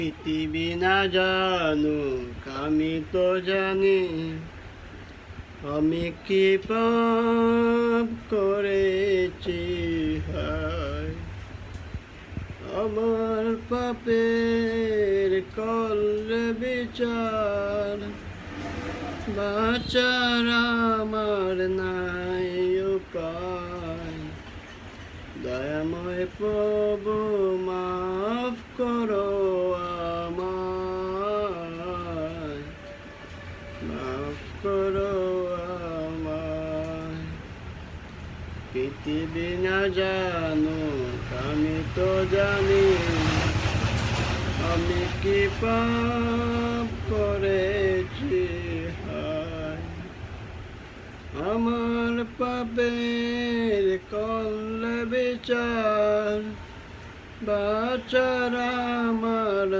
পৃথিবী না জানুক আমি তো জানি আমি কি পাপ করেছি। হায় আমার পাপের করলে বিচার, বাঁচার আমার নাই উপায়। দয়াময় প্রভু মাফ করো আমায়, মাফ করো আমায়। পৃথিবী না জানুক আমি তো জানি আমি কি পাপ করেছি। হায় আমার পাপের করলে বিচার, বাঁচার আমার